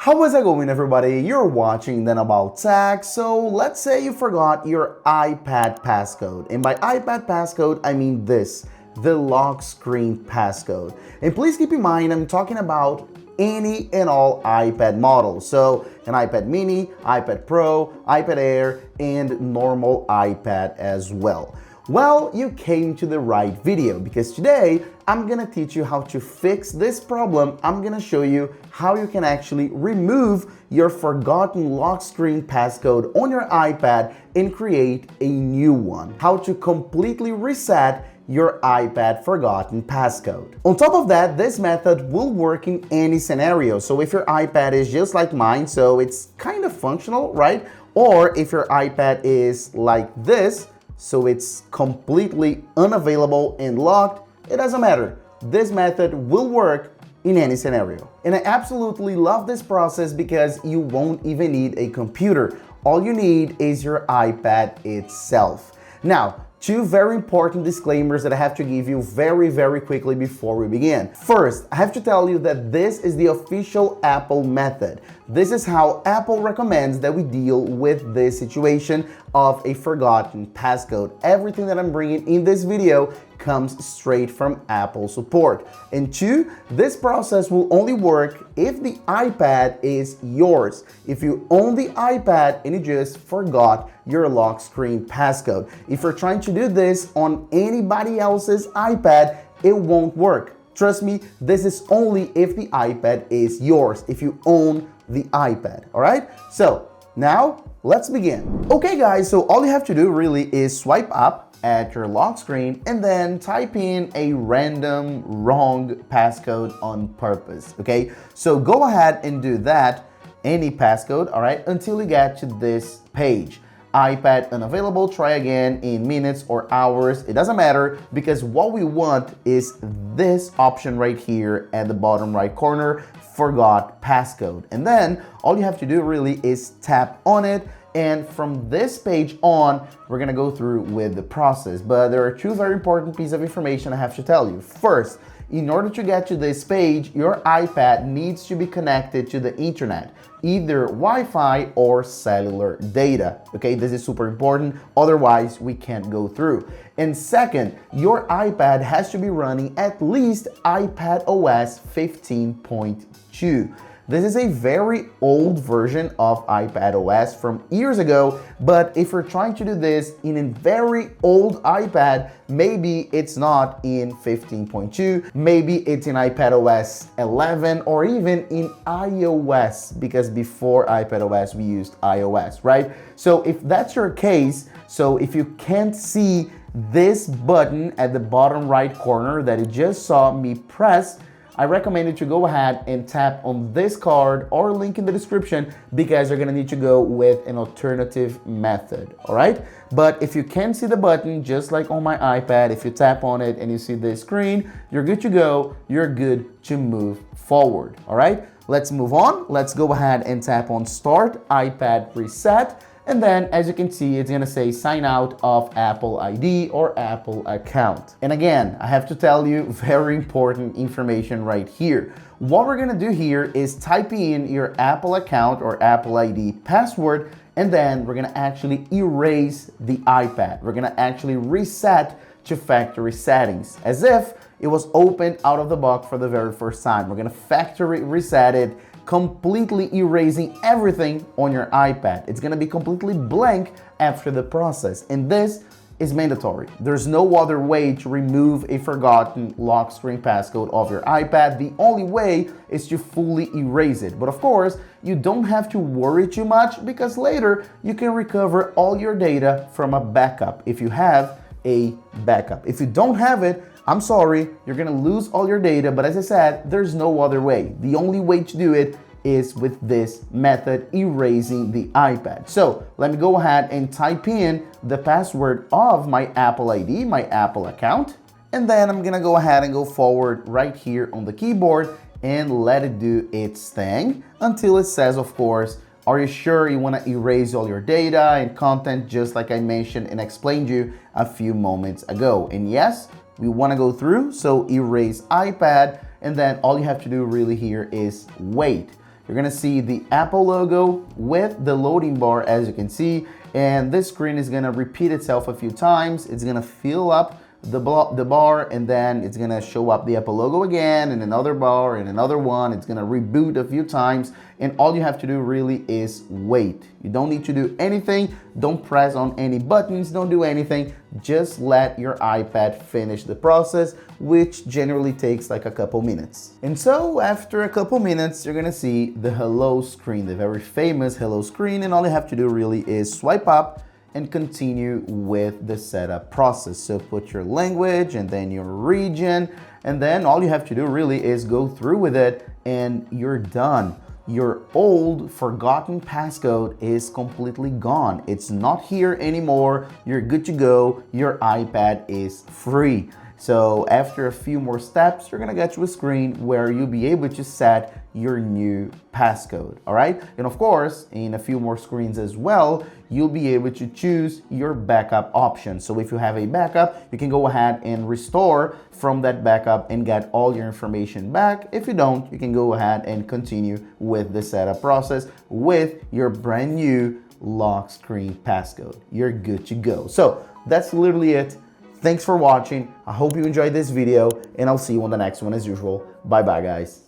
How is it going, everybody? You're watching Then About Tech. So let's say you forgot your iPad passcode. And by iPad passcode, I mean this, the lock screen passcode. And please keep in mind, I'm talking about any and all iPad models. So an iPad mini, iPad Pro, iPad Air, and normal iPad as well. Well, you came to the right video because today I'm gonna teach you how to fix this problem. I'm gonna show you how you can actually remove your forgotten lock screen passcode on your iPad and create a new one. How to completely reset your iPad forgotten passcode. On top of that, this method will work in any scenario. So if your iPad is just like mine, so it's kind of functional, right? Or if your iPad is like this, so it's completely unavailable and locked, it doesn't matter. This method will work in any scenario. And I absolutely love this process because you won't even need a computer. All you need is your iPad itself. Now, two very important disclaimers that I have to give you very quickly before we begin. First, I have to tell you that this is the official Apple method. This is how Apple recommends that we deal with this situation of a forgotten passcode. Everything that I'm bringing in this video comes straight from Apple support. And two, this process will only work if the iPad is yours. If you own the iPad and you just forgot your lock screen passcode. If you're trying to do this on anybody else's iPad, it won't work. Trust me, this is only if the iPad is yours, if you own the iPad, all right? So now let's begin. Okay guys, so all you have to do really is swipe up at your lock screen and then type in a random wrong passcode on purpose, okay? So go ahead and do that, any passcode, all right, until you get to this page. iPad unavailable, try again in minutes or hours, it doesn't matter, because what we want is this option right here at the bottom right corner, forgot passcode. And then all you have to do really is tap on it, and from this page on, we're gonna go through with the process. But there are two very important pieces of information I have to tell you. First, in order to get to this page, your iPad needs to be connected to the internet, either Wi-Fi or cellular data. Okay, this is super important, otherwise we can't go through. And second, your iPad has to be running at least iPadOS 15.2. This is a very old version of iPadOS from years ago, but if you're trying to do this in a very old iPad, maybe it's not in 15.2, maybe it's in iPadOS 11 or even in iOS, because before iPadOS we used iOS, right? So if that's your case, so if you can't see this button at the bottom right corner that you just saw me press, I recommend you to go ahead and tap on this card or link in the description, because you're gonna need to go with an alternative method, all right? But if you can't see the button, just like on my iPad, if you tap on it and you see the screen, you're good to go, you're good to move forward, all right? Let's move on. Let's go ahead and tap on Start iPad Reset. And then, as you can see, it's gonna say sign out of Apple ID or Apple account. And again, I have to tell you very important information right here. What we're gonna do here is type in your Apple account or Apple ID password, and then we're gonna actually erase the iPad. We're gonna actually reset to factory settings, as if it was opened out of the box for the very first time. We're gonna factory reset it, completely erasing everything on your iPad. It's gonna be completely blank after the process, and this is mandatory. There's no other way to remove a forgotten lock screen passcode of your iPad. The only way is to fully erase it. But of course, you don't have to worry too much, because later you can recover all your data from a backup if you have a backup. If you don't have it, I'm sorry, you're gonna lose all your data, but as I said, there's no other way. The only way to do it is with this method, erasing the iPad. So let me go ahead and type in the password of my Apple ID, my Apple account, and then I'm gonna go ahead and go forward right here on the keyboard and let it do its thing until it says, of course, are you sure you wanna erase all your data and content, just like I mentioned and explained you a few moments ago? And yes, we want to go through, so erase iPad, and then all you have to do really here is wait. you're gonna see the Apple logo with the loading bar, as you can see, and this screen is gonna repeat itself a few times. It's gonna fill up the bar, and then it's gonna show up the Apple logo again, and another bar, and another one. It's gonna reboot a few times, and all you have to do really is wait. You don't need to do anything. Don't press on any buttons, don't do anything. Just let your iPad finish the process, which generally takes like a couple minutes. And so after a couple minutes, you're gonna see the hello screen, the very famous hello screen, and all you have to do really is swipe up and continue with the setup process. So put your language and then your region, and then all you have to do really is go through with it and you're done. Your old forgotten passcode is completely gone. It's not here anymore. You're good to go. Your iPad is free. So after a few more steps, you're gonna get to a screen where you'll be able to set your new passcode, all right? And of course, in a few more screens as well, you'll be able to choose your backup option. So if you have a backup, you can go ahead and restore from that backup and get all your information back. If you don't, you can go ahead and continue with the setup process with your brand new lock screen passcode. You're good to go. So that's literally it. Thanks for watching. I hope you enjoyed this video, and I'll see you on the next one as usual. Bye bye, guys.